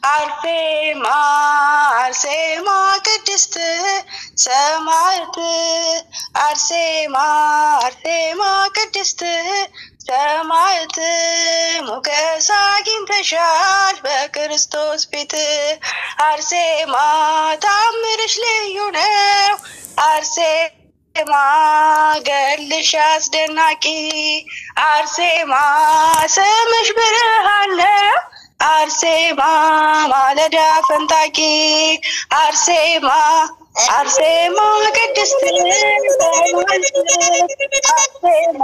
አርሴማ አርሴማ ቅድስት ሰማዕት አርሴማ አርሴማ ቅድስት ሰማዕት ሞገስ አግኝተሻል በክርስቶስ ፊት አርሴማ ታምርሽ ልዩ ነው አርሴማ ገድልሽ አስደናቂ አርሴማ ስምሽ ብርሃን ነው አርሴማ ማለዳ ፈንጣቂ አርሴማ አርሴማ ቅድስት አርሴማ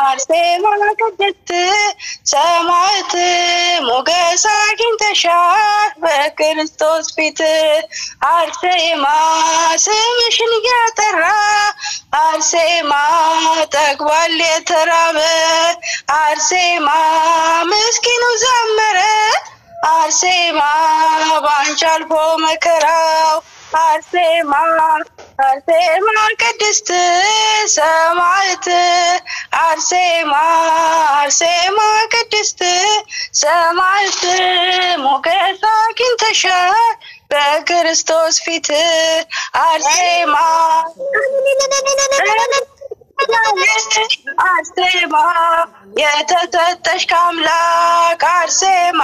አርሴማ ቅድስት ሰማዕት ሞገስ አግኝተሻል በክርስቶስ ፊት አርሴማ ስምሽን እየጠራ አርሴማ ጠግቧል የተራበ አርሴማ ምስኪኑ ዘመረ አርሴማ ባንቺ አልፎ መከራው አርሴማ አርሴማ ቅድስት ሰማዕት አርሴማ አርሴማ ቅድስት ሰማዕት ሞገስ አግኝተሻል በክርስቶስ ፊት አርሴማ አርሴማ የተሰጠሽ ከአምላክ አርሴማ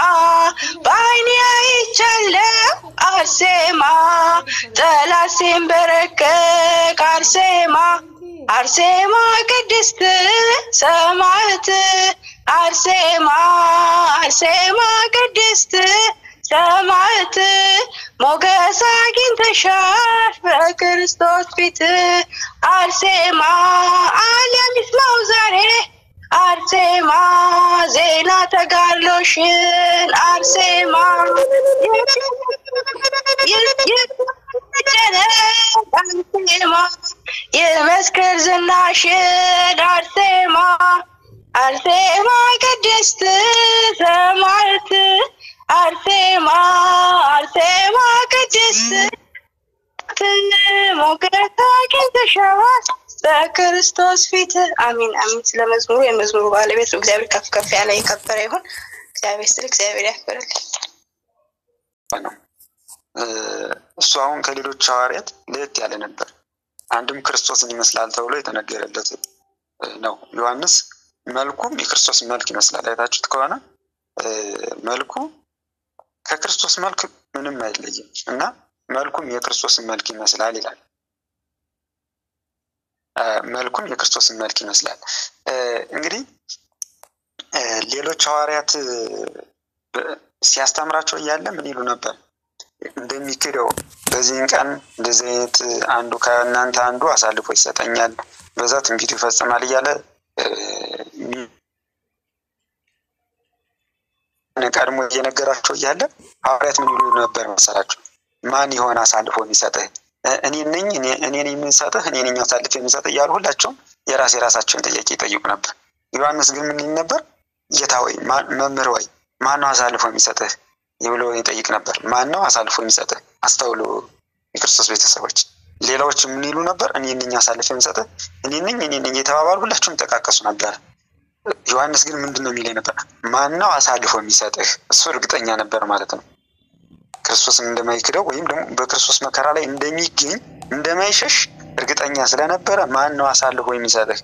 በዓይኔ አይቻለሁ አርሴማ ጠላት ሲንበረከክ አርሴማ አርሴማ ቅድስት ሰማዕት አርሴማ አርሴማ ቅድስት ሰማዕት ሞገስ አግኝተሻል በክርስቶስ ፊት አርሴማ ዓለም ይስማው ዛሬ አርሴማ ዜና ተጋድሎሽን አርሴማ አርሴማ የመስክር ዝናሽን አርሴማ አርሴማ ቅድስት ሰማዕት አርሴማ አርሴማ ቅድስት ሞገስ አግኝተሻል በክርስቶስ ፊት አሜን አሜን። ስለመዝሙሩ የመዝሙሩ ባለቤት እግዚአብሔር ከፍ ከፍ ያለ የከበረ ይሁን። እግዚአብሔር ስለ እግዚአብሔር ያክብርልን። እሱ አሁን ከሌሎች ሐዋርያት ለየት ያለ ነበር። አንድም ክርስቶስን ይመስላል ተብሎ የተነገረለት ነው። ዮሐንስ መልኩም የክርስቶስ መልክ ይመስላል። አይታችሁት ከሆነ መልኩ ከክርስቶስ መልክ ምንም አይለይም እና መልኩም የክርስቶስን መልክ ይመስላል ይላል። መልኩም የክርስቶስን መልክ ይመስላል። እንግዲህ ሌሎች ሐዋርያት ሲያስተምራቸው እያለ ምን ይሉ ነበር? እንደሚክደው በዚህን ቀን እንደዚህ አይነት አንዱ ከእናንተ አንዱ አሳልፎ ይሰጠኛል፣ በዛ ትንቢቱ ይፈጸማል እያለ ቀድሞ እየነገራቸው እያለ ሐዋርያት ምን ይሉ ነበር መሰላችሁ? ማን ይሆን አሳልፎ የሚሰጥህ? እኔ ነኝ የምሰጥህ፣ እኔ ነኝ አሳልፎ የምሰጥህ እያሉ ሁላቸውም የራሳቸውን ጥያቄ ይጠይቁ ነበር። ዮሐንስ ግን ምን ይል ነበር? ጌታ ወይ መምህር ወይ ማን ነው አሳልፎ የሚሰጥህ ብሎ ይጠይቅ ነበር። ማን ነው አሳልፎ የሚሰጥህ? አስተውሉ የክርስቶስ ቤተሰቦች። ሌላዎች ምን ይሉ ነበር? እኔ ነኝ አሳልፎ የምሰጥህ፣ እኔ ነኝ የተባባሉ ሁላቸውም ተቃቀሱ ነበር። ዮሐንስ ግን ምንድነው የሚለው ነበር? ማን ነው አሳልፎ የሚሰጥህ? እሱ እርግጠኛ ነበር ማለት ነው። ክርስቶስን እንደማይክደው ወይም ደግሞ በክርስቶስ መከራ ላይ እንደሚገኝ እንደማይሸሽ እርግጠኛ ስለነበረ ማን ነው አሳልፎ የሚሰጥህ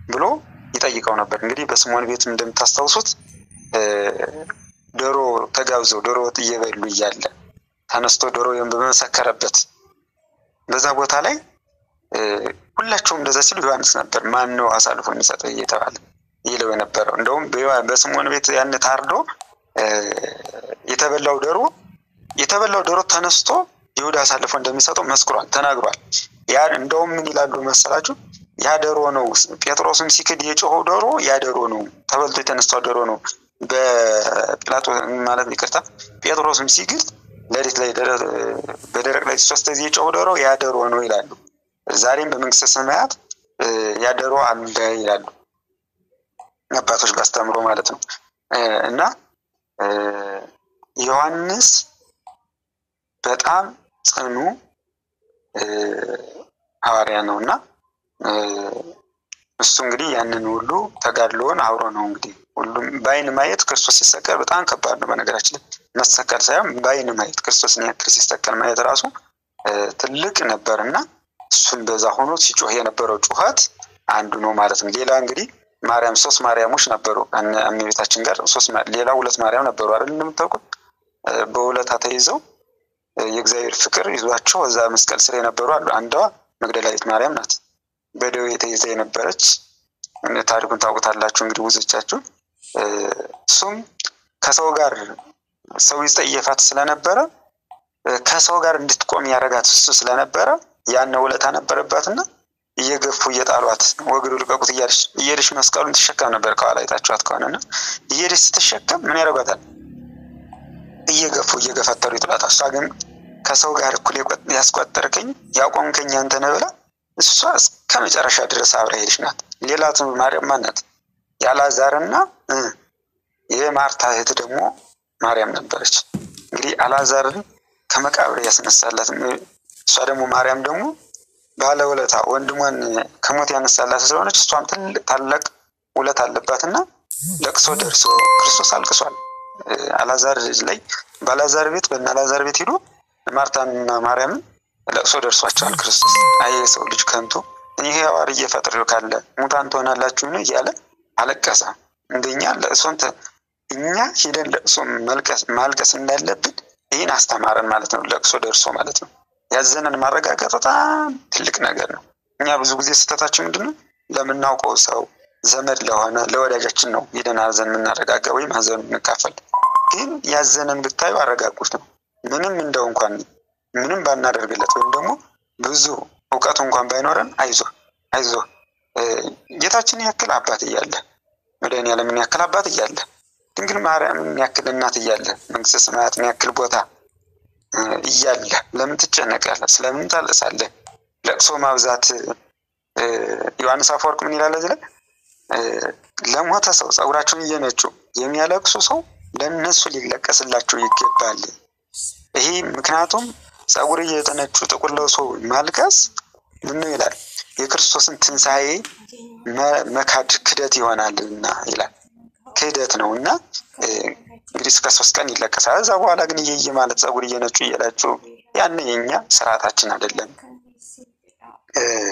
ብሎ ይጠይቀው ነበር። እንግዲህ በስምዖን ቤት እንደምታስታውሱት ዶሮ ተጋብዘው ዶሮ ወጥ እየበሉ እያለ ተነስቶ ዶሮ በመሰከረበት በዛ ቦታ ላይ ሁላቸውም እንደዛ ሲሉ ዮሐንስ ነበር ማን ነው አሳልፎ የሚሰጥህ እየተባለ ይለው የነበረው። እንደውም በስምዖን ቤት ያን ታርዶ የተበላው ዶሮ ተነስቶ ይሁዳ አሳልፎ እንደሚሰጠው መስክሯል፣ ተናግሯል። ያ እንደውም ምን ይላሉ መሰላችሁ? ያ ዶሮ ነው ጴጥሮስም ሲክድ የጮኸው ዶሮ ያ ዶሮ ነው፣ ተበልቶ የተነሳው ዶሮ ነው። በጲላጦስ ማለት ይቅርታ ጴጥሮስም ሲክድ ለሊት ላይ በደረቅ ላይ ሶስት ጊዜ የጮኸው ዶሮ ያ ዶሮ ነው ይላሉ። ዛሬም በመንግስተ ሰማያት ያ ዶሮ አለ ይላሉ አባቶች ባስተምሮ ማለት ነው። እና ዮሐንስ በጣም ጽኑ ሐዋርያ ነውና እሱ እንግዲህ ያንን ሁሉ ተጋድሎን አብሮ ነው እንግዲህ ሁሉም በአይን ማየት ክርስቶስ ሲሰቀል በጣም ከባድ ነው። በነገራችን ላይ መሰቀል ሳይሆን በአይን ማየት ክርስቶስን ያክል ሲሰቀል ማየት ራሱ ትልቅ ነበርና እሱም በዛ ሆኖ ሲጮህ የነበረው ጩኸት አንዱ ነው ማለት ነው። ሌላ እንግዲህ ማርያም 3 ማርያሞች ነበሩ እመቤታችን ጋር ሌላ 2 ማርያም ነበሩ አይደል? እንደምታውቁት በውለታ ተይዘው የእግዚአብሔር ፍቅር ይዟቸው እዛ መስቀል ስር የነበሩ አሉ። አንዷ መግደላዊት ማርያም ናት። በደዌ ተይዛ የነበረች ታሪኩን ታውቁታላችሁ እንግዲህ ብዙዎቻችሁ። እሱም ከሰው ጋር ሰው ይጸየፋት ስለነበረ ከሰው ጋር እንድትቆም ያረጋት እሱ ስለነበረ ያን ውለታ ነበረባትና እየገፉ እየጣሏት ወግዱ ልቀቁት እየሄደች መስቀሉን ትሸከም ነበር። ከኋላ አይታችኋት ከሆነና እየሄደች ስትሸከም ምን ያረጋታል? እየገፉ እየገፈተሩ ይጥላታል። እሷ ግን ከሰው ጋር እኩል ያስቆጠርከኝ ያቆምከኝ አንተ ነህ ብላ እሷ እስከ መጨረሻ ድረስ አብራ ሄደች ናት። ሌላቱ ማርያም ማናት? የአልዓዛርና የማርታ እህት ደግሞ ማርያም ነበረች። እንግዲህ አልዓዛርን ከመቃብር ያስነሳላት እሷ ደግሞ ማርያም ደግሞ ባለውለታ ወንድሟን ከሞት ያነሳላት ስለሆነች እሷም ታላቅ ውለታ አለባትና ለቅሶ ደርሶ ክርስቶስ አልቅሷል። አልዓዛር ላይ በአልዓዛር ቤት በአልዓዛር ቤት ሄዶ ማርታንና ማርያምን ለቅሶ ደርሷቸዋል ክርስቶስ። አይ ሰው ልጅ ከንቱ እኔ ሕያው እየፈጠረው ካለ ሙታን ትሆናላችሁ ነው እያለ አለቀሰ። እንደኛ ለእሱን እኛ ሄደን ለቅሶ ማልቀስ እንዳለብን ይህን አስተማረን ማለት ነው። ለቅሶ ደርሶ ማለት ነው። ያዘነን ማረጋጋት በጣም ትልቅ ነገር ነው። እኛ ብዙ ጊዜ ስህተታችን ምንድነው? ለምናውቀው ሰው ዘመድ ለሆነ ለወዳጃችን ነው ሄደን ሀዘን የምናረጋጋ ወይም ሀዘን እንካፈል። ግን ያዘነን ብታዩ አረጋጉት ነው። ምንም እንደው እንኳን ምንም ባናደርግለት ወይም ደግሞ ብዙ እውቀቱ እንኳን ባይኖረን አይዞ ጌታችን ያክል አባት እያለ መድኃኒዓለምን ያክል አባት እያለ ድንግል ማርያምን ያክል እናት እያለ መንግስተ ሰማያትን ያክል ቦታ እያለ ለምን ትጨነቃለህ? ስለምን ታለቅሳለህ? ለቅሶ ማብዛት ዮሐንስ አፈወርቅ ምን ይላል እዚህ ላይ? ለሞተ ሰው ጸጉራቸውን እየነጩ የሚያለቅሱ ሰው ለነሱ ሊለቀስላቸው ይገባል። ይሄ ምክንያቱም ጸጉር እየተነጩ ጥቁር ለብሶ ማልቀስ ምን ይላል? የክርስቶስን ትንሣኤ መካድ ክደት ይሆናልና ይላል። ክደት ነውና እንግዲህ እስከ 3 ቀን ይለቀሳል። እዛ በኋላ ግን እየየ ማለት ጸጉር እየነጩ እየላጩ ያን የኛ ስርዓታችን አይደለም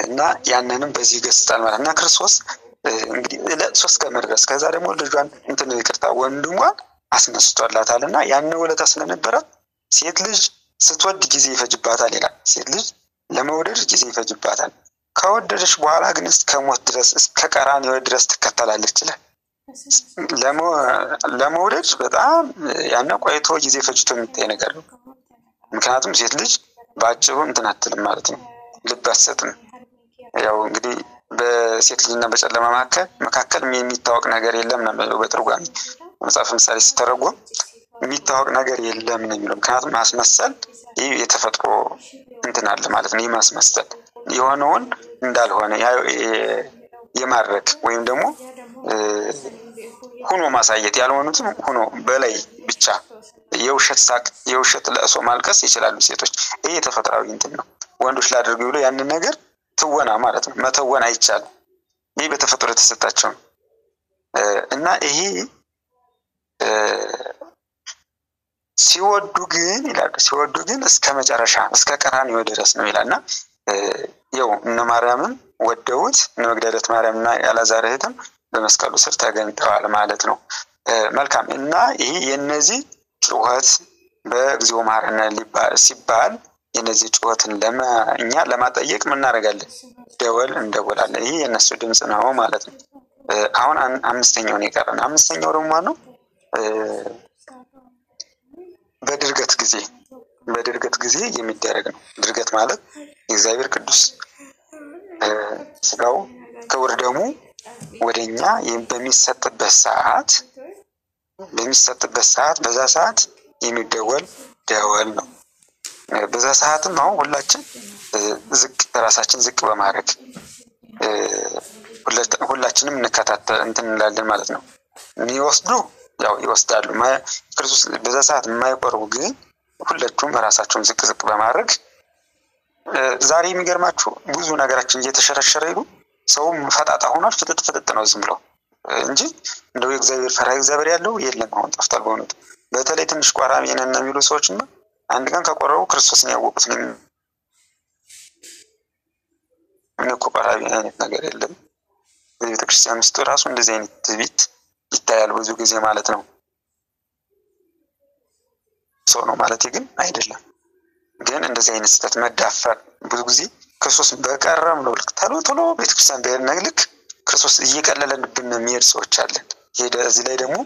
እና ያንንም በዚህ ገጽታል ማለት እና ክርስቶስ እንግዲህ ለ3 ቀን መድረስ ከዛ ደግሞ ልጇን ይቅርታ ወንድሟን አስነስቷላታልና ያን ውለታ ስለነበረ ሴት ልጅ ስትወድ ጊዜ ይፈጅባታል ይላል። ሴት ልጅ ለመውደድ ጊዜ ይፈጅባታል። ከወደደች በኋላ ግን እስከ ሞት ድረስ እስከ ቀራንዮ ድረስ ትከተላለች ይላል። ለመውደድ በጣም ያን ቆይቶ ጊዜ ፈጅቶ የሚታይ ነገር ነው። ምክንያቱም ሴት ልጅ ባጭሩ አትልም ማለት ነው። ልብ አትሰጥም። ያው እንግዲህ በሴት ልጅና በጨለማ መካከል የሚታወቅ ነገር የለም ነው በትርጓሜ መጽሐፍ ምሳሌ ሲተረጎም የሚታወቅ ነገር የለም ነው የሚለው። ምክንያቱም ማስመሰል ይህ የተፈጥሮ አለ ማለት ነው። ማስመሰል የሆነውን እንዳልሆነ የማድረግ ወይም ደግሞ ሆኖ ማሳየት ያልሆኑትን ሆኖ በላይ ብቻ የውሸት ሳቅ የውሸት ለእሶ ማልቀስ ይችላሉ ሴቶች። ይሄ የተፈጥሯዊ ነው። ወንዶች ላድርጉ ብሎ ያንን ነገር ትወና ማለት ነው። መተወን አይቻልም። ይሄ በተፈጥሮ የተሰጣቸው እና ይሄ ሲወዱ ግን እስከ መጨረሻ እስከ ቀራንዮ ድረስ ነው ይላልና ያው እነ ማርያምን ወደውት እነ መግደላዊት ማርያምና የአልዓዛር እህትም በመስቀሉ ስር ተገኝተዋል ማለት ነው። መልካም እና ይሄ የነዚህ ጩኸት በእግዚኦ መሐረነ ሲባል የነዚህ ጩኸትን እኛ ለማጠየቅ ምን እናደርጋለን? ደወል እንደወላለን። ይሄ የነሱ ድምጽ ነው ማለት ነው። አሁን 5ኛው ነው የቀረን። 5ኛው ደግሞ ነው በድርገት ጊዜ የሚደረግ ነው። ድርገት ማለት የእግዚአብሔር ቅዱስ ስጋው ክቡር ደሙ ወደኛ በሚሰጥበት ሰዓት በዛ ሰዓት የሚደወል ደወል ነው። በዛ ሰዓትም ነው ሁላችን ራሳችን ዝቅ በማድረግ ሁላችንም እንላለን ማለት ነው። የሚወስዱ ያው ይወስዳሉ። ክርስቶስ በዛ ሰዓት የማይቆርቡ ግን ሁላችሁም ራሳችሁን ዝቅ በማድረግ ዛሬ የሚገርማችሁ ብዙ ነገራችን እየተሸረሸረ ይሉ ሰውም ፈጣጣ ሆኗል። ፍጥጥ ነው ዝም ብሎ እንጂ እንደው የእግዚአብሔር ፈሪሃ እግዚአብሔር ያለው የለም። አሁን ጠፍቷል በእውነቱ። በተለይ ትንሽ ቆራቢ ነን የሚሉ ሰዎችና አንድ ቀን ከቆረቡ ክርስቶስን ያወቁት ነው። ምን እኮ ቆራቢ አይነት ነገር የለም። በቤተክርስቲያን ውስጥ ራሱ እንደዚህ አይነት ትዕቢት ይታያል ብዙ ጊዜ ማለት ነው። ሰው ነው ማለት ግን አይደለም። ግን እንደዚህ አይነት ስህተት መዳፈር ብዙ ጊዜ ክርስቶስ በቀረም ነው ልክ ቶሎ ቤተክርስቲያን በነግልክ ክርስቶስ እየቀለለብን የሚሄድ ሰዎች አለን። እዚህ ላይ ደግሞ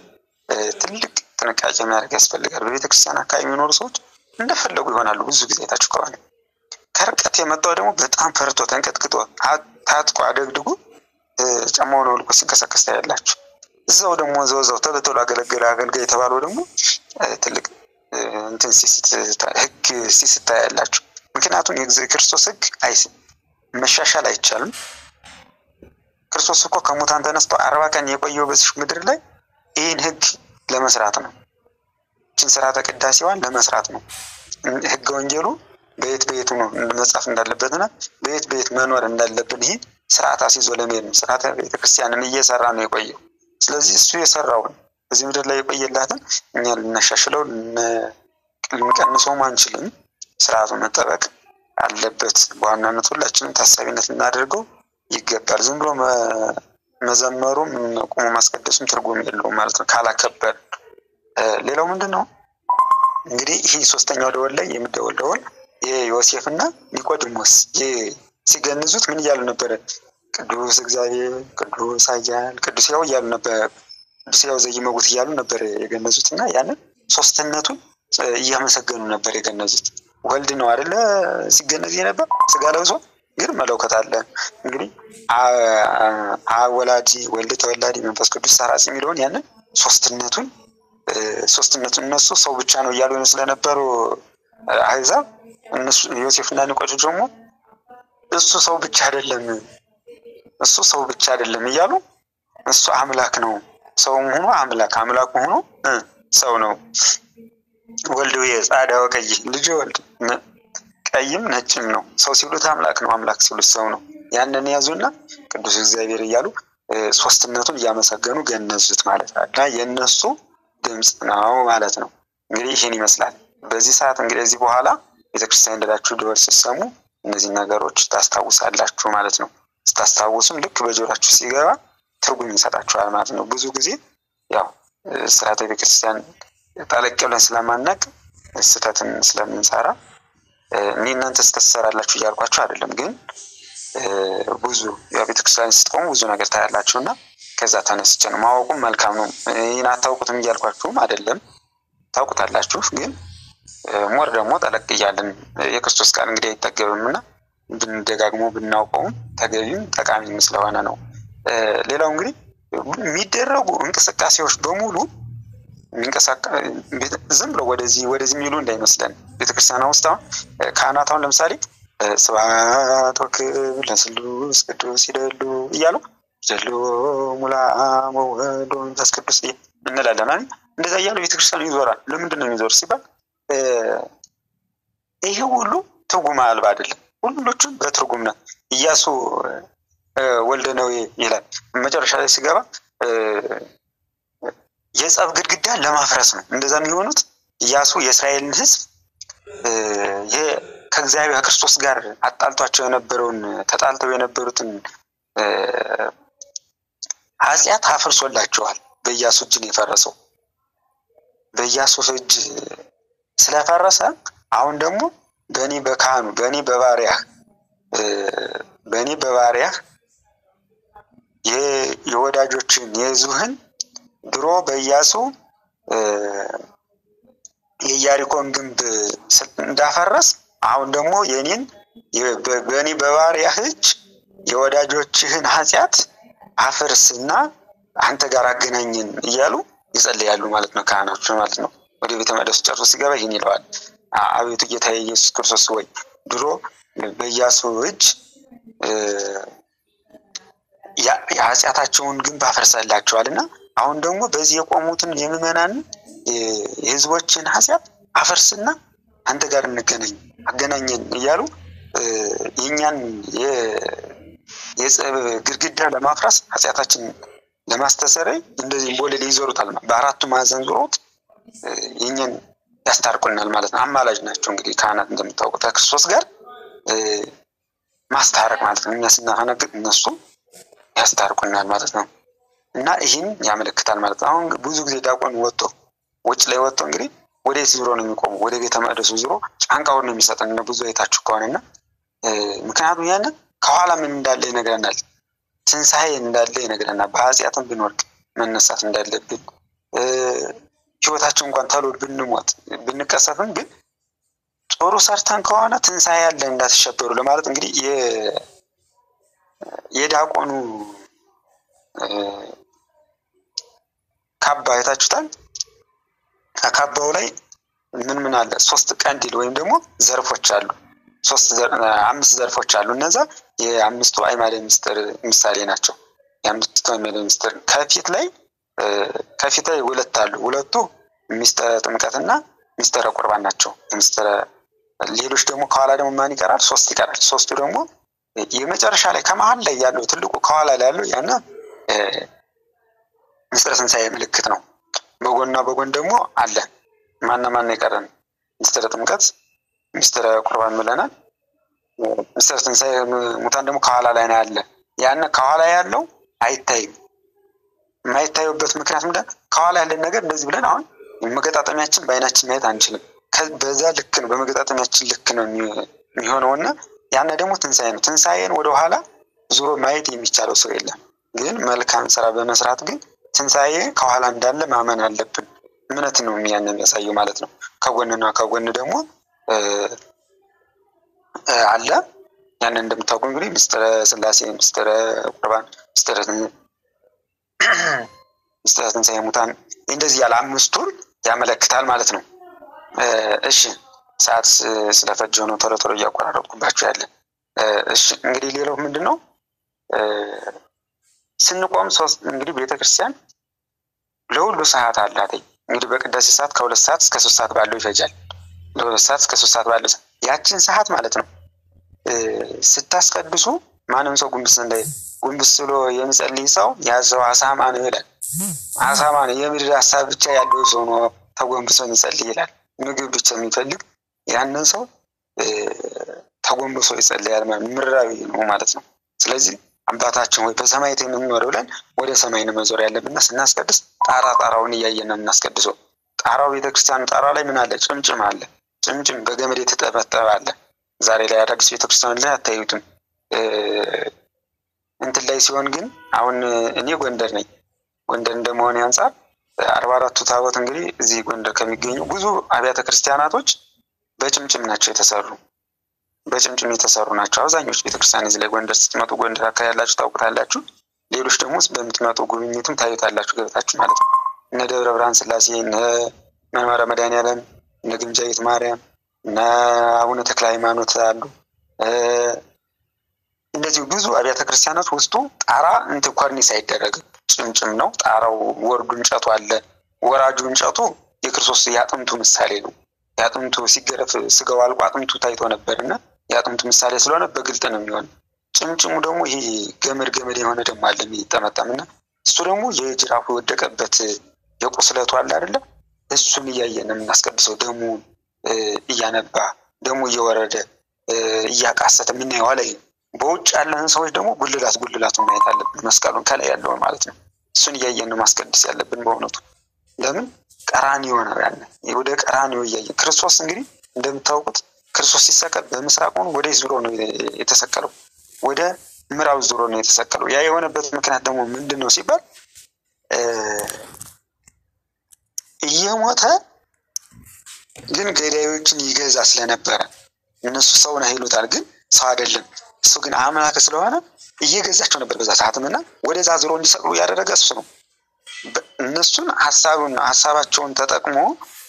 ትልቅ ጥንቃቄ ማድረግ ያስፈልጋል። በቤተክርስቲያን አካባቢ የሚኖሩ ሰዎች እንደፈለጉ ይሆናሉ። ብዙ ጊዜ ታችሁ ከሆነ ከርቀት የመጣው ደግሞ በጣም ፈርቶ ተንቀጥቅጦ ታጥቆ አደግድጎ ጫማውን አውልቆ ሲንቀሳቀስ ታያላችሁ። እዛው ደግሞ እዛው ቶሎ አገልጋይ የተባለው ደግሞ ትልቅ እንትን ህግ ሲስታ ያላችሁ። ምክንያቱም የክርስቶስ ህግ መሻሻል አይቻልም። ክርስቶስ እኮ ከሙታን ተነስቶ 40 ቀን የቆየው በዚህ ምድር ላይ ይህን ህግ ለመስራት ነው። ይህን ስርዓተ ቅዳሴዋን ለመስራት ነው። ህገ ወንጌሉ በየት ነው መጻፍ እንዳለበትና በየት መኖር እንዳለብን ይህን ስርዓት አስይዞ ለመሄድ ነው። ስርዓተ ቤተክርስቲያንን እየሰራ ነው የቆየው። ስለዚህ እሱ የሰራውን በዚህ ምድር ላይ የቆየላትን እኛ ልናሻሽለው ልንቀንሰው አንችልም። ስርዓቱ መጠበቅ አለበት። በዋናነት ሁላችንም ታሳቢነት ልናደርገው ይገባል። ዝም ብሎ መዘመሩም ቆሞ ማስቀደሱም ትርጉም የለውም ማለት ነው ካላከበር። ሌላው ምንድነው እንግዲህ ይህ ሶስተኛው ደወል ላይ የሚደወል ደወል የዮሴፍና ኒቆዲሞስ ሲገንዙት ምን እያሉ ነበር? ቅዱስ እግዚአብሔር፣ ቅዱስ ኃያል፣ ቅዱስ ሕያው እያሉ ነበር። ቅዱስ ሕያው ዘይመውት እያሉ ነበር የገነዙትና ያንን ሶስትነቱን እያመሰገኑ ነበር የገነዙት። ወልድ ነው አይደለ ሲገነዝ የነበር ስጋ ለብሶ ግን መለኮት አለ። እንግዲህ ወላዲ ወልድ ተወላዲ መንፈስ ቅዱስ ሰራጺ የሚለውን ያንን ሶስትነቱን እነሱ ሰው ብቻ ነው እያሉ ስለነበሩ አሕዛብ እነሱ ዮሴፍና ኒቆዲሞስ ደግሞ እሱ ሰው ብቻ አይደለም እያሉ እሱ አምላክ ነው፣ ሰውም ሆኖ አምላክ ሆኖ ሰው ነው። ወልድ የጻዳ ወቀይ ልጅ ወልድ ቀይም ነጭም ነው። ሰው ሲሉት አምላክ ነው፣ አምላክ ሲሉት ሰው ነው። ያንን ያዙና ቅዱስ እግዚአብሔር እያሉ ሶስትነቱን እያመሰገኑ ገነዙት ማለት ነው። እና የነሱ ድምጽ ነው ማለት ነው። እንግዲህ ይሄን ይመስላል። በዚህ ሰዓት እንግዲህ እዚህ በኋላ ቤተክርስቲያን እንደላችሁ ደወል ሲሰሙ እነዚህ ነገሮች ታስታውሳላችሁ ማለት ነው። ስታስታውሱም ልክ በጆሮአችሁ ሲገባ ትርጉም ይሰጣችኋል ማለት ነው። ብዙ ጊዜ ያው ስርዓተ ቤተክርስቲያን ጠለቅ ብለን ስለማናቅ ስህተትን ስለምንሰራ እናንተ ስትሰራላችሁ እያልኳችሁ አይደለም። ግን ብዙ የቤተክርስቲያን ስትቆሙ ብዙ ነገር ታያላችሁና ከዛ ተነስቼ ነው ማወቁም መልካም ነው። ይሄን አታውቁትም እያልኳችሁም አይደለም፣ ታውቁታላችሁ። ግን ሞር ደግሞ ጠለቅ እያልን የክርስቶስ ቃል እንግዲህ አይጠገብምና ብንደጋግሞ ብናውቀውም ተገቢም ጠቃሚም ስለሆነ ነው። ሌላው እንግዲህ የሚደረጉ እንቅስቃሴዎች በሙሉ ዝም ብሎ ወደዚህ የሚሉ እንዳይመስለን። ቤተክርስቲያን ውስጥ አሁን ካህናት አሁን ለምሳሌ ስብሐት ወክብር ለስሉስ ቅዱስ ይደሉ እያሉ ጀሎ ሙላ ወወልድ ወመንፈስ ቅዱስ እንላለን አይደል? እንደዛ እያሉ ቤተክርስቲያን ይዞራል። ለምንድን ነው የሚዞር ሲባል ይሄ ሁሉ ትርጉም አልባ አይደለም። ሁሉም በትርጉም ነው። ኢያሱ ወልደ ነዌ ይላል መጨረሻ ላይ ሲገባ የጸብ ግድግዳን ለማፍረስ ነው እንደዛ የሚሆኑት። ኢያሱ የእስራኤልን ሕዝብ ከእግዚአብሔር ክርስቶስ ጋር አጣልቷቸው የነበረውን ተጣልተው የነበሩትን ኃጢአት አፍርሶላቸዋል። በኢያሱ እጅ ነው የፈረሰው። በኢያሱ እጅ ስለፈረሰ አሁን ደግሞ በእኔ በካህኑ በእኔ በባሪያህ የወዳጆችን የሕዝብህን ድሮ በኢያሱ የኢያሪኮን ግንብ እንዳፈረስ አሁን ደግሞ በእኔ በባሪያህ እጅ የወዳጆችህን ኃጢአት አፍርስና አንተ ጋር አገናኘን እያሉ ይጸልያሉ ማለት ነው ካህናቶች ማለት ነው። ወደ ቤተ መቅደስ ጨርሶ ሲገባ ይሄን ይለዋል። አቤቱ ጌታዬ ኢየሱስ ክርስቶስ ወይ ድሮ በኢያሱ እጅ የኃጢአታቸውን ግንብ አፈርሰላቸዋልና አሁን ደግሞ በዚህ የቆሙትን የምዕመናን የሕዝቦችን ኃጢአት አፈርስና አንተ ጋር አገናኘን እያሉ የኛን የጸብ ግድግዳ ለማፍረስ ኃጢአታችን ለማስተሰረይ እንደዚህ ቦሌ ይዞሩታል በአራቱ ማዕዘን ዞሮት የኛን ያስታርቁናል ማለት ነው። አማላጅ ናቸው እንግዲህ ካህናት እንደምታውቁት ከክርስቶስ ጋር ማስታረቅ ማለት ነው። እኛ ስናፈነግጥ እነሱ ያስታርቁናል ማለት ነው። እና ይህን ያመለክታል ማለት ነው። አሁን ብዙ ጊዜ ዲያቆን ወጥቶ ውጭ ላይ ወጥቶ እንግዲህ ወዴት ዞሮ ነው የሚቆመው? ወደ ቤተ መቅደሱ ዞሮ ጫንቃውን ነው የሚሰጠን እና ብዙ አይታችሁ ከሆነና ምክንያቱም ያን ከኋላ ምን እንዳለ ይነግረናል። ትንሣኤ እንዳለ ይነግረናል። በኃጢአትም ብንወድቅ መነሳት እንዳለብን ህይወታችን እንኳን ተሎድ ብንሞት ብንቀሰፍም ግን ጦሩ ሰርተን ከሆነ ትንሣኤ ያለ እንዳትሸበሩ ለማለት እንግዲህ የዲያቆኑ ካባ አይታችሁታል። ካባው ላይ ምን አለ? 3 ቀንዲል ወይም ደግሞ ዘርፎች አሉ። 5 ዘርፎች አሉ። እነዛ የአምስቱ አዕማደ ምስጢር ምሳሌ ናቸው። የአምስቱ አዕማደ ምስጢር ከፊት ላይ 2 አሉ። 2ቱ ምስጢረ ጥምቀትና ምስጢረ ቁርባን ናቸው። ሌሎች ደግሞ ከኋላ ደግሞ ማን ይቀራል? 3 ይቀራል። 3ቱ ደግሞ የመጨረሻ ላይ ከመሃል ላይ ያለው ትልቁ ከኋላ ላይ ያለው ያና ምስጢረ ትንሣኤ ምልክት ነው። በጎንና በጎን ደግሞ አለ ማን ይቀራል? ምስጢረ ጥምቀት፣ ምስጢረ ቁርባን ብለናል። ምስጢረ ትንሣኤ ሙታን ደግሞ ከኋላ ላይ ነው ያለ። ያን ከኋላ ያለው አይታይም። የማይታዩበት ምክንያት ምንድነው? ከኋላ ያለ ነገር እንደዚህ ብለን አሁን መገጣጠሚያችን በአይናችን ማየት አንችልም። በዛ ልክ ነው፣ በመገጣጠሚያችን ልክ ነው የሚሆነውና ያን ደግሞ ትንሣኤ ነው። ትንሣኤን ወደ ኋላ ዞሮ ማየት የሚቻለው ሰው የለም። ግን መልካም ስራ በመስራት ግን ትንሣኤ ከኋላ እንዳለ ማመን አለብን። እምነት ነው የሚያሳየው ማለት ነው። ከጎንና ከጎን ደግሞ አለ። ያን እንደምታውቁ እንግዲህ ምስጢረ ሥላሴ፣ ምስጢረ ቁርባን፣ ምስጢረ ትንሣኤ ሙታን እንደዚህ ያለ 5ቱን ያመለክታል ማለት ነው። እሺ ሰዓት ስለፈጀው ነው ቶሎ እያቆራረጥኩባችሁ ያለ። እሺ እንግዲህ ሌላው ምንድነው? ስንቆም እንግዲህ ቤተክርስቲያን ለሁሉ ሰዓት አላት። እንግዲህ በቅዳሴ ሰዓት ከ2 ሰዓት እስከ 3 ሰዓት ባለው ይፈጃል። ለ2 ሰዓት እስከ 3 ሰዓት ባለው ያችን ሰዓት ማለት ነው ስታስቀድሱ ማንም ሰው ጉንብስ ብሎ የሚጸልይ ሰው ያዘው አሳማ ነው ይላል። አሳማ ነው የምድር ሀሳብ ብቻ ያለው ሰው ነው ተጎንብሶ የሚጸልይ ይላል። ምግብ ብቻ የሚፈልግ ያንን ሰው ተጎንብሶ ይጸልያል ማለት ምድራዊ ነው ማለት ነው። ስለዚህ አባታችን ወይ በሰማይ የምንኖር ብለን ወደ ሰማይ ነው መዞር ያለብንና ስናስቀድስ ጣራውን እያየን ነው የምናስቀድሰው። ጣራው ቤተክርስቲያን ጣራ ላይ ምን አለ? ጭምጭም አለ። ጭምጭም በገመድ የተጠበጠበ አለ። ዛሬ ላይ አዳዲስ ቤተክርስቲያን ላይ አታዩትም። እንትን ላይ ሲሆን ግን አሁን እኔ ጎንደር ነኝ። ጎንደር እንደመሆነ አንፃር 44ቱ ታቦት እንግዲህ እዚህ ጎንደር ከሚገኙ ብዙ አብያተ ክርስቲያናቶች በጭምጭም ናቸው የተሰሩ። በጭምጭም የተሰሩ ናቸው አብዛኞቹ ቤተክርስቲያን እዚህ ላይ ጎንደር ስትመጡ፣ ጎንደር አካባቢ ያላችሁ ታውቁታላችሁ። ሌሎች ደግሞ በምትመጡ ጉብኝትም ታዩታላችሁ ገብታችሁ ማለት ነው። እነ ደብረ ብርሃን ሥላሴ፣ እነ መንበረ መድኃኔዓለም፣ እነ ግምጃዊት ማርያም፣ እነ አቡነ ተክለ ሃይማኖት አሉ። እንደዚህ ብዙ አብያተ ክርስቲያናት ውስጡ ጣራ ኮርኒስ አይደረግም፣ ጭምጭም ነው ጣራው። ወርዱ እንጨቱ አለ። ወራጁ እንጨቱ የክርስቶስ የአጥንቱ ምሳሌ ነው። የአጥንቱ ሲገረፍ ስጋው አልቆ አጥንቱ ታይቶ ነበርና የአጥንቱ ምሳሌ ስለሆነ በግልጥ ነው የሚሆን። ጭምጭሙ ደግሞ ይሄ ገመድ የሆነ ደግሞ አለ የሚጠመጠምና እሱ ደግሞ የጅራፉ ወደቀበት የቁስለቱ አለ አይደለ? እሱን እያየን የምናስቀድሰው ደሙ እያነባ ደሙ እየወረደ እያቃሰተ የምናየው ላይ። በውጭ ያለን ሰዎች ደግሞ ጉልላቱን ማየት አለብን፣ መስቀሉን ከላይ ያለውን ማለት ነው። እሱን እያየን ነው ማስቀድስ ያለብን በእውነቱ። ለምን ቀራንዮ ነው ያለ። ወደ ቀራንዮ እያየን ክርስቶስ እንግዲህ እንደምታውቁት ክርስቶስ ሲሰቀል በምስራቅ ሆኖ ወደ ዙሮ ነው የተሰቀለው፣ ወደ ምዕራብ ዙሮ ነው የተሰቀለው። ያ የሆነበት ምክንያት ደግሞ ምንድነው ሲባል እየሞተ ግን ገዳዮችን ይገዛ ስለነበረ እነሱ ሰው ነው ይሉታል፣ ግን ሰው አይደለም። እሱ ግን አምላክ ስለሆነ እየገዛቸው ነበር በዛ ሰዓትምና ወደዛ ዙሮ እንዲሰቅሉ ያደረገ እሱ ነው። እነሱን ሐሳባቸውን ተጠቅሞ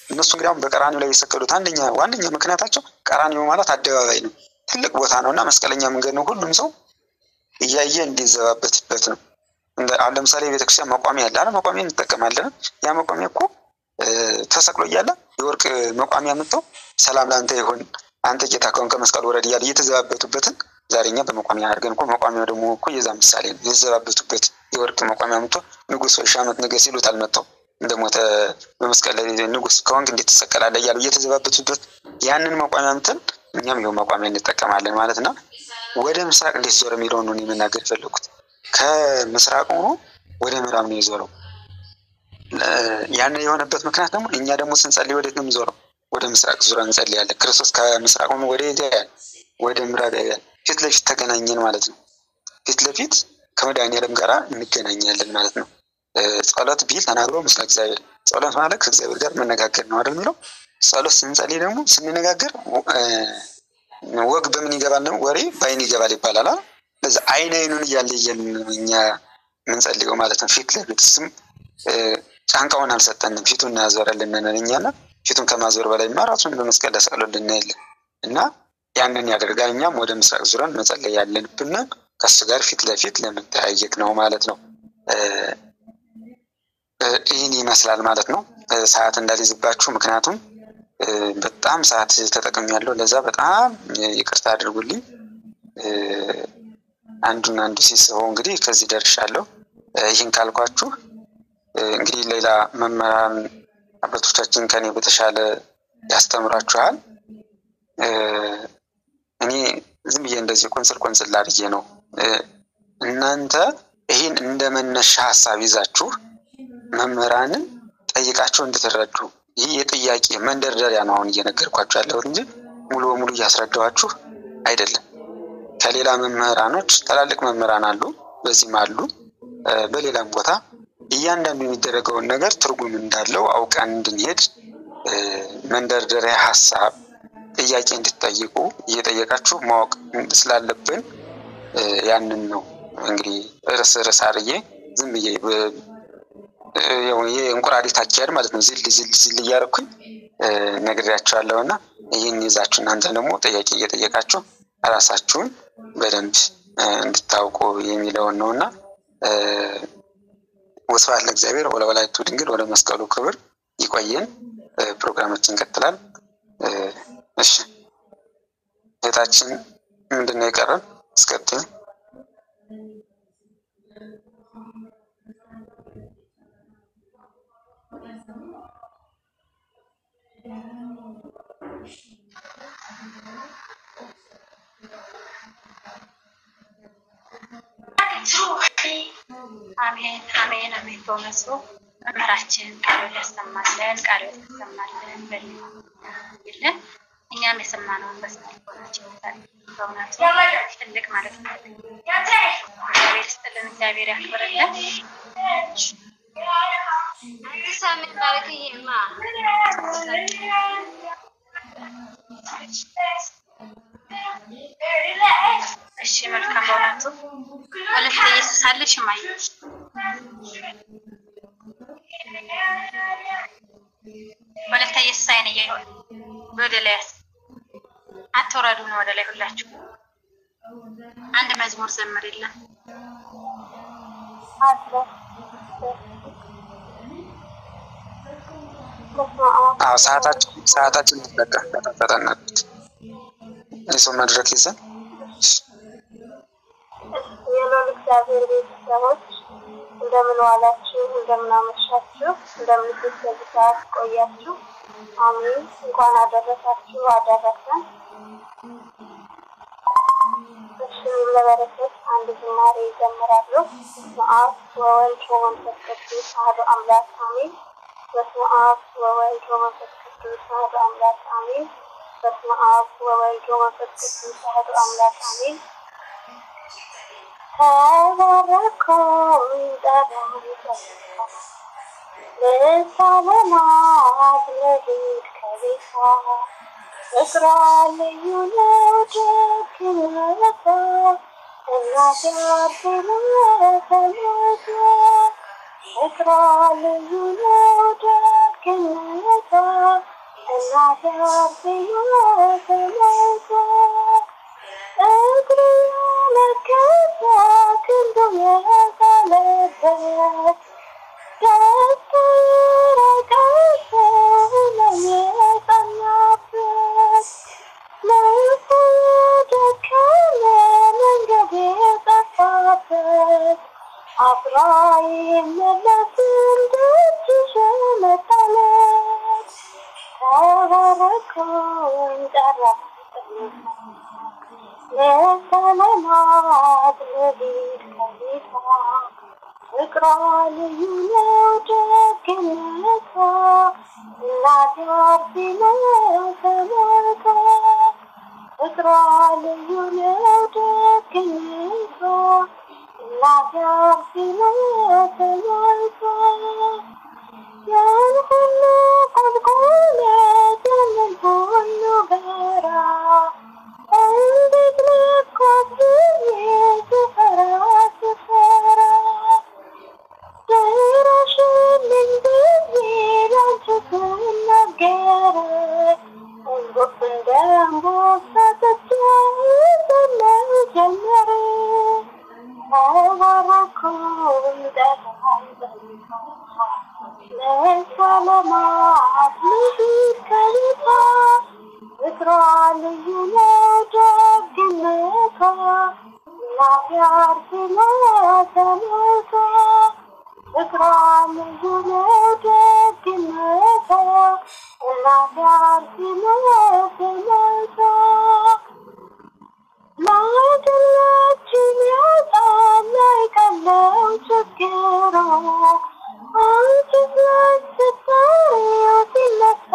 እነሱ እንግዲህ አሁን በቀራንዮ ላይ የሰቀሉት ዋነኛ ምክንያታቸው ቀራንዮ ማለት አደባባይ ነው፣ ትልቅ ቦታ ነውና መስቀለኛ መንገድ ነው። ሁሉም ሰው እያየ እንዲዘባበትበት ነው። አሁን ለምሳሌ ቤተክርስቲያን መቋሚያ አለ አይደል? መቋሚያ እንጠቀማለን። ያ መቋሚያ እኮ ተሰቅሎ እያለ የወርቅ መቋሚያ መጥተው ሰላም ላንተ ይሁን አንተ ጌታ ከሆንክ ከመስቀል ወረድ እያለ እየተዘባበቱበትን ዛሬኛ በመቋሚያ አድርገን እኮ መቋሚያው ደግሞ እኮ የዛ ምሳሌ ነው። የዘባበቱበት የወርቅ መቋሚያ አምጥቶ ንጉሥ ወይ ሻመት ንገስ ይሉት አልመጣው እንደሞተ በመስቀል ላይ ንጉሥ ከወንግ እንዴት ተሰቀላለ እያሉ እየተዘባበቱበት ያንን መቋሚያ አምጥተን እኛም ይኸው መቋሚያ እንጠቀማለን ማለት ነው። ወደ ምስራቅ እንዴት ዞር የሚለውን ነው የምናገር የፈለኩት። ከምስራቅ ሆኖ ወደ ምዕራብ ነው የዞረው። ያን የሆነበት ምክንያት ደግሞ እኛ ደግሞ ስንጸልይ ወዴት ነው የምንዞረው? ወደ ምስራቅ ዙረን እንጸልያለን። ክርስቶስ ከምስራቅ ሆኖ ወደ ምዕራብ ያያል። ፊት ለፊት ተገናኘን ማለት ነው። ፊት ለፊት ከመድኃኒዓለም ጋር እንገናኛለን ማለት ነው። ጸሎት ቢል ተናግሮ ምስለ እግዚአብሔር፣ ጸሎት ማለት ከእግዚአብሔር ጋር መነጋገር ነው አይደል የሚለው። ጸሎት ስንጸልይ ደግሞ ስንነጋገር ወግ በምን ይገባል ነው? ወሬ በአይን ይገባል ይባላል። ለዛ አይኑን እያለየን እኛ ምንጸልየው ማለት ነው። ፊት ለፊት ስም ጫንቃውን አልሰጠንም፣ ፊቱን ያዞረልን እኛና ፊቱን ከማዞር በላይ ራሱን በመስቀል ላይ ሰቅሎልን ያለን እና ያንን ያደርጋል። እኛም ወደ ምስራቅ ዙረን መጸለይ ያለብን ከሱ ጋር ፊት ለፊት ለመተያየት ነው ማለት ነው። ይህን ይመስላል ማለት ነው። ሰዓት እንዳልይዝባችሁ ምክንያቱም በጣም ሰዓት ተጠቅሜያለሁ። ለዛ በጣም ይቅርታ አድርጉልኝ። አንዱ ሲስበው እንግዲህ ከዚህ ደርሻለሁ። ይህን ካልኳችሁ እንግዲህ ሌላ መምህራን አባቶቻችን ከኔ በተሻለ ያስተምራችኋል። እኔ ዝም ብዬ እንደዚህ ቆንጽል አድርጌ ነው። እናንተ ይህን እንደ መነሻ ሀሳብ ይዛችሁ መምህራንን ጠይቃችሁ እንድትረዱ፣ ይህ የጥያቄ መንደርደሪያ ነው አሁን እየነገርኳችሁ ያለሁት እንጂ ሙሉ በሙሉ እያስረዳኋችሁ አይደለም። ከሌላ መምህራኖች ትላልቅ መምህራን አሉ፣ በዚህም አሉ፣ በሌላም ቦታ እያንዳንዱ የሚደረገውን ነገር ትርጉም እንዳለው አውቀን እንድንሄድ መንደርደሪያ ሀሳብ ጥያቄ እንድትጠይቁ እየጠየቃችሁ ማወቅ ስላለብን ያንን ነው እንግዲህ ርዕስ አርዬ ዝም ብዬ የእንቁራሪት አካሄድ ማለት ነው ዝል እያደረኩኝ ነግሬያችኋለሁና ይህን ይዛችሁ እናንተ ደግሞ ጥያቄ እየጠየቃችሁ ራሳችሁን በደንብ እንድታውቁ የሚለውን ነውና ወስብሐት ለእግዚአብሔር ወለወላዲቱ ድንግል ወደ መስቀሉ ክብር። ይቆየን። ፕሮግራማችን ይቀጥላል። እሺ እህታችን ምንድነው የቀረን? እስከዚህ አሜን በእውነቱ መምህራችን ቃል ያስተማለን፣ ቃል ያስተማለን በልን እኛም የሰማነውን በስልኮናችን በእውነቱ ትልቅ ማለት ነው። እግዚአብሔር ይስጥልን፣ እግዚአብሔር ያክብርልን። ሰምን ባረክይማ እሺ መልካም በእውነቱ ወለተ ኢየሱስ አለሽ ማይ ወለተ ኢየሱስ አይነ ይሁን ወደ ላይ አትወረዱ ነው ወደ ላይ ሁላችሁ አንድ መዝሙር ዘምርልን። ሰዓታችን ተጠናቀቀ። የሰው መድረክ ይዘን የሎል እግዚአብሔር ቤተሰቦች እንደምን ዋላችሁ፣ እንደምን አመሻችሁ፣ እንደምን ሰዓት ቆያችሁ። አሜን። እንኳን አደረሳችሁ አደረሰን። እሺ ለበረከት አንድ ዝማሬ ይዘምራሉ። በአብ ወወልድ ወመንፈስ ቅዱስ አሐዱ አምላክ አሜን። በስመ አብ ወወልድ ወመንፈስ ቅዱስ አሐዱ አምላክ አሜን። በስመ አብ ወወልድ ወመንፈስ ቅዱስ አሐዱ አምላክ አሜን። ተባረኮኝ ዳዳሪቶ ለሰላማት ለቤት ከቤታ እግራ ልዩ ነው ደግነታ እናት ያብነተነታ እግራ ልዩ ነው ደግነታ እናት ያብነተነታ እግሩ ለከታ ክንዱ የዛለበት ደስተረቀሰ ለየጸናበት ለፉ ደከመ እንጠራ ለሰላማት ለቤት ከቤቷ ፍቅሯ ልዩ ነው ደግነቷ እናት ያርፊነው ተመልከ ፍቅሯ ልዩ ነው ደግነቷ እናት ያርፊነው ተመልከ ያን ሁሉ ቁልቁለት ያንን ሁሉ ጋራ እንዴት ልኳት ብዬ ስፈራ ድረሽልኝ ብዬ ላንቺ ስናገር እንቦቅ እንደ አንበሳ ስትዘለው ጀመረ ተባረኩኝ ጠራኝ ለሰላማት ልሂድ ከቤቷ ፍቅሯ ልዩ ነው ደግነቷ እናት ያርፊነው ተመልከ ፍቅሯ ልዩ ነው ደግነቷ እናት ያርፊነው ተመልከ ላይደለችም ያጣም ላይቀለው ችግሯ አንቺ ስትታየው ሲነሳ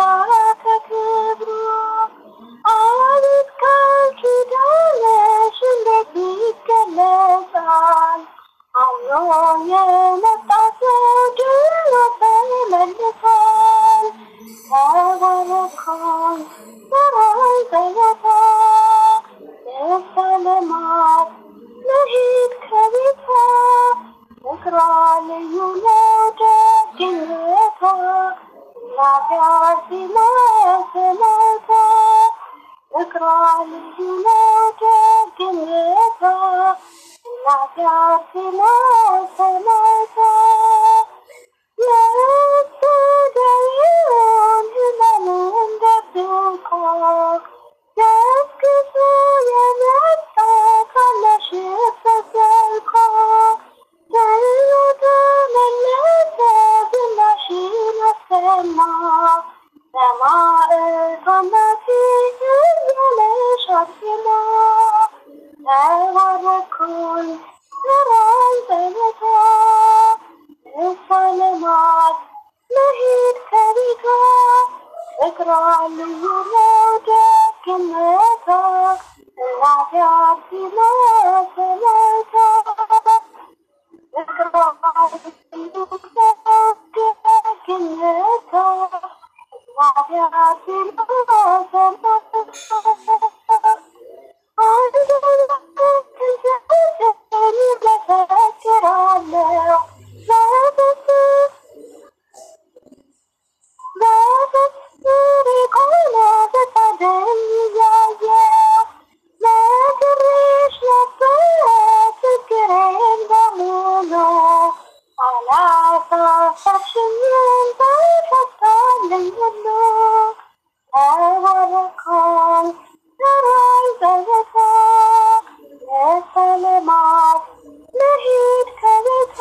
ከክብሩ አቤት ቃል ኪዳንሽ እንዴት ይገለጻል አምኖ የመጣ ሰው ድኖ ተመልሷል ተባረኩኝ ጠራኝ በቤቷ ለሰላማት ልሂድ ከቤቷ ፍቅሯ ልዩ ነው ደግነቷ እናት ያርፊነው ተመልከ ፍቅሯ ልዩ ነው ደግነቷ እናት ያርፊነው ተመልከ የወሰደውን ህመሙን ደብቆ ገስግሶ የመጣ ካለሽበት ዘልቆ ዘሎ ተመለሰ ዝናሽን አሰማ ሰማዕቷና ፊት እያለሽ አርሴማ ተባረኩኝ ጠራኝ በቤቷ ለሰላማት ልሂድ ከቤቷ ፍቅሯ ልዩ ነው ደግነቷ እናት ያርፊነው ተመልከ ፍቅሯ ልዩ ነው ደግነቷ እናት ያርፊነው ተመልከ ለሰላማት ልሂድ ከቤቷ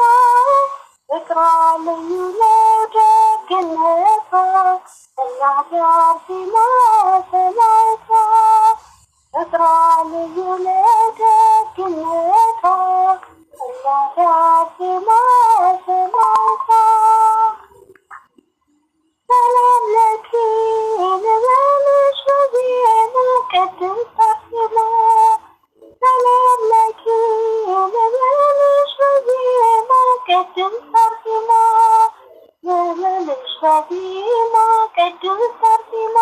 ፍቅሯ ልዩ ነው ደግነቷ እናት ያርፊነው ተመልከ ፍቅሯ ልዩ ነው ደግነቷ እናት ያርፊነው ተመልከ ሰላም ለኪ ልበልሽ በዜማ ቅድስት አርሴማ ሰላም ለኪ ልበልሽ በዜማ ቅድስት አርሴማ ልበልሽ በዜማ ቅድስት አርሴማ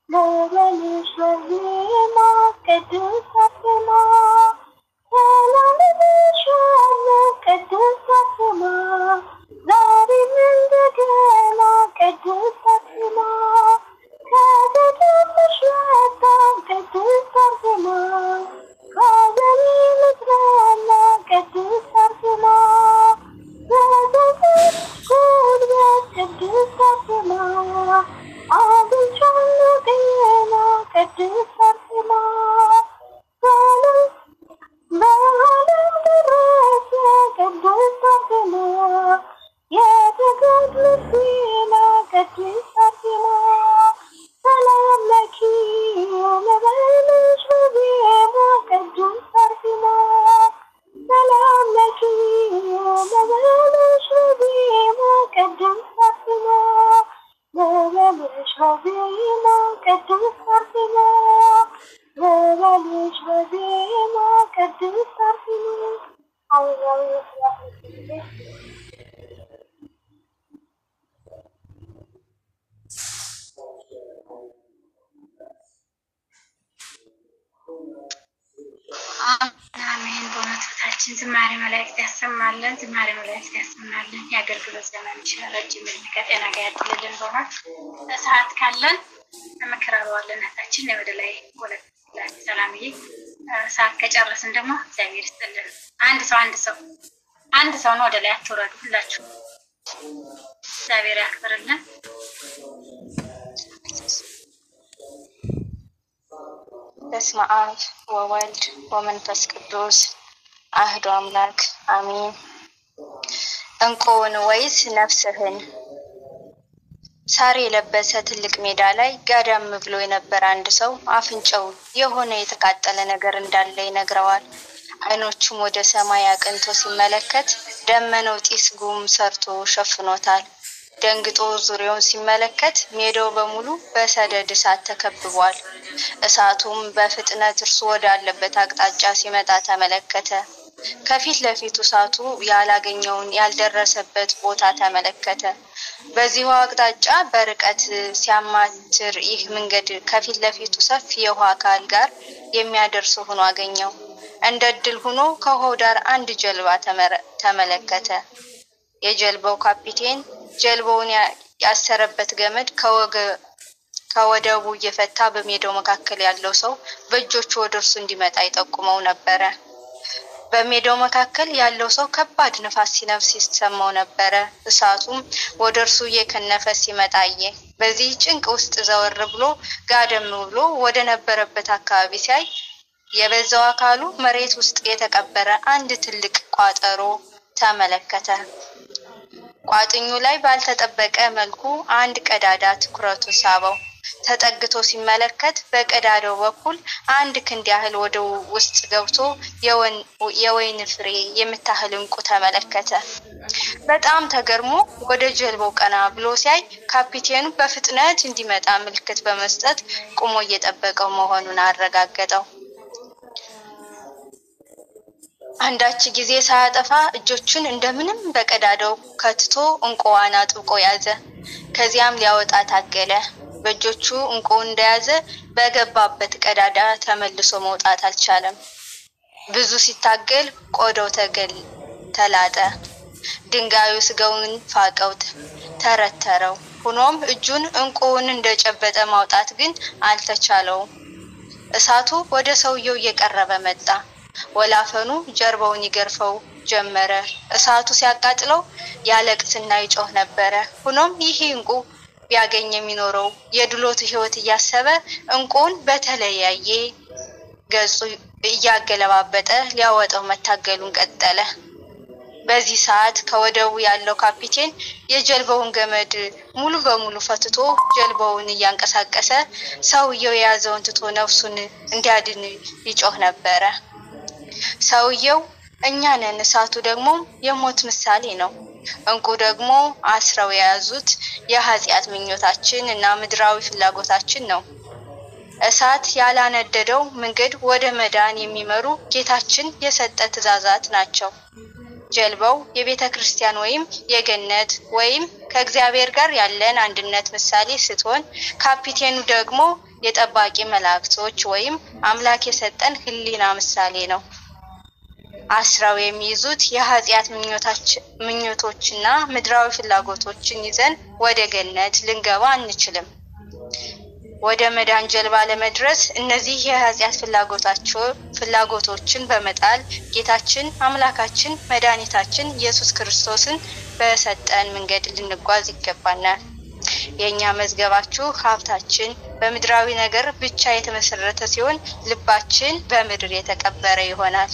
ልበልሽ በዜማ ቅድስት አርሴማ ሰላም እልሻለሁ ቅድስት አርሴማ ዛሬም እንደገና ቅድስት አርሴማ ከገዳምሽ ወጣሁ ቅድስት አርሴማ ከዘኔ ልጽናና ቅድስት አርሴማ በዘመን ጉልበት ቅድስት አርሴማ አግኝቻለሁ ጤና ቅድስት አርሴማ ለሁላችን ዝማሬ መላእክት ያሰማልን፣ ዝማሬ መላእክት ያሰማልን። የአገልግሎት ዘመን ረጅም ዕድሜ ከጤና ጋር ያድልልን። በእውነት ሰዓት ካለን መከራረዋለን። እህታችን ወደ ላይ ወለት ሰላምዬ ሰዓት ከጨረስን ደግሞ እግዚአብሔር ይስጥልን። አንድ ሰው ነው ወደ ላይ አትወረዱ ሁላችሁ። እግዚአብሔር ያክብርልን። በስመ አብ ወወልድ ወመንፈስ ቅዱስ አህዱ አምላክ አሜን። እንቁውን ወይስ ነፍስህን? ሳር የለበሰ ትልቅ ሜዳ ላይ ጋዳም ብሎ የነበረ አንድ ሰው አፍንጫው የሆነ የተቃጠለ ነገር እንዳለ ይነግረዋል። አይኖቹም ወደ ሰማይ አቅንቶ ሲመለከት ደመናው ጢስ ጉም ሰርቶ ሸፍኖታል። ደንግጦ ዙሪያውን ሲመለከት ሜዳው በሙሉ በሰደድ እሳት ተከብቧል። እሳቱም በፍጥነት እርሱ ወዳለበት አቅጣጫ ሲመጣ ተመለከተ። ከፊት ለፊቱ እሳቱ ያላገኘውን ያልደረሰበት ቦታ ተመለከተ። በዚሁ አቅጣጫ በርቀት ሲያማትር ይህ መንገድ ከፊት ለፊቱ ሰፊ የውሃ አካል ጋር የሚያደርስ ሆኖ አገኘው። እንደ እድል ሆኖ ከውሃው ዳር አንድ ጀልባ ተመለከተ። የጀልባው ካፒቴን ጀልባውን ያሰረበት ገመድ ከወደቡ እየፈታ በሜዳው መካከል ያለው ሰው በእጆቹ ወደ እርሱ እንዲመጣ ይጠቁመው ነበር። በሜዳው መካከል ያለው ሰው ከባድ ንፋስ ሲነፍስ ይሰማው ነበር። እሳቱም ወደ እርሱ እየከነፈ ሲመጣ አየ። በዚህ ጭንቅ ውስጥ ዘወር ብሎ ጋደም ብሎ ወደ ነበረበት አካባቢ ሲያይ የበዛው አካሉ መሬት ውስጥ የተቀበረ አንድ ትልቅ ቋጠሮ ተመለከተ። ቋጥኙ ላይ ባልተጠበቀ መልኩ አንድ ቀዳዳ ትኩረቱን ሳበው። ተጠግቶ ሲመለከት በቀዳዳው በኩል አንድ ክንድ ያህል ወደ ውስጥ ገብቶ የወይን ፍሬ የምታህል እንቁ ተመለከተ። በጣም ተገርሞ ወደ ጀልባው ቀና ብሎ ሲያይ ካፒቴኑ በፍጥነት እንዲመጣ ምልክት በመስጠት ቆሞ እየጠበቀው መሆኑን አረጋገጠው። አንዳች ጊዜ ሳያጠፋ እጆቹን እንደምንም በቀዳዳው ከትቶ እንቁዋን አጥብቆ ያዘ። ከዚያም ሊያወጣ ታገለ። በእጆቹ እንቁውን እንደያዘ በገባበት ቀዳዳ ተመልሶ መውጣት አልቻለም። ብዙ ሲታገል ቆዳው ተላጠ። ድንጋዩ ስጋውን ፋቀው ተረተረው። ሆኖም እጁን እንቁውን እንደጨበጠ ማውጣት ግን አልተቻለውም። እሳቱ ወደ ሰውየው እየቀረበ መጣ። ወላፈኑ ጀርባውን ይገርፈው ጀመረ። እሳቱ ሲያቃጥለው ያለቅስና ይጮህ ነበር። ሆኖም ይህ እንቁ ቢያገኝ የሚኖረው የድሎት ህይወት እያሰበ እንቁን በተለያየ ገጹ እያገለባበጠ ሊያወጣው መታገሉን ቀጠለ። በዚህ ሰዓት ከወደቡ ያለው ካፒቴን የጀልባውን ገመድ ሙሉ በሙሉ ፈትቶ ጀልባውን እያንቀሳቀሰ ሰውየው የያዘውን ትቶ ነፍሱን እንዲያድን ይጮህ ነበር። ሰውየው እኛ ነን፣ እሳቱ ደግሞ የሞት ምሳሌ ነው። እንቁ ደግሞ አስረው የያዙት የኃጢአት ምኞታችን እና ምድራዊ ፍላጎታችን ነው። እሳት ያላነደደው መንገድ ወደ መዳን የሚመሩ ጌታችን የሰጠ ትእዛዛት ናቸው። ጀልባው የቤተ ክርስቲያን ወይም የገነት ወይም ከእግዚአብሔር ጋር ያለን አንድነት ምሳሌ ስትሆን፣ ካፒቴኑ ደግሞ የጠባቂ መላእክቶች ወይም አምላክ የሰጠን ህሊና ምሳሌ ነው። አስራው የሚይዙት የኃጢአት ምኞቶችና ምድራዊ ፍላጎቶችን ይዘን ወደ ገነት ልንገባ አንችልም። ወደ መዳን ጀልባ ለመድረስ እነዚህ የኃጢአት ፍላጎቶችን በመጣል ጌታችን አምላካችን መድኃኒታችን ኢየሱስ ክርስቶስን በሰጠን መንገድ ልንጓዝ ይገባናል። የኛ መዝገባችሁ ሀብታችን በምድራዊ ነገር ብቻ የተመሰረተ ሲሆን ልባችን በምድር የተቀበረ ይሆናል።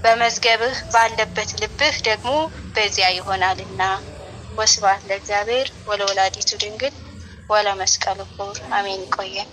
በመዝገብህ ባለበት ልብህ ደግሞ በዚያ ይሆናልና። ወስብሐት ለእግዚአብሔር ወለወላዲቱ ድንግል ወለመስቀሉ ክቡር አሜን። ይቆየን።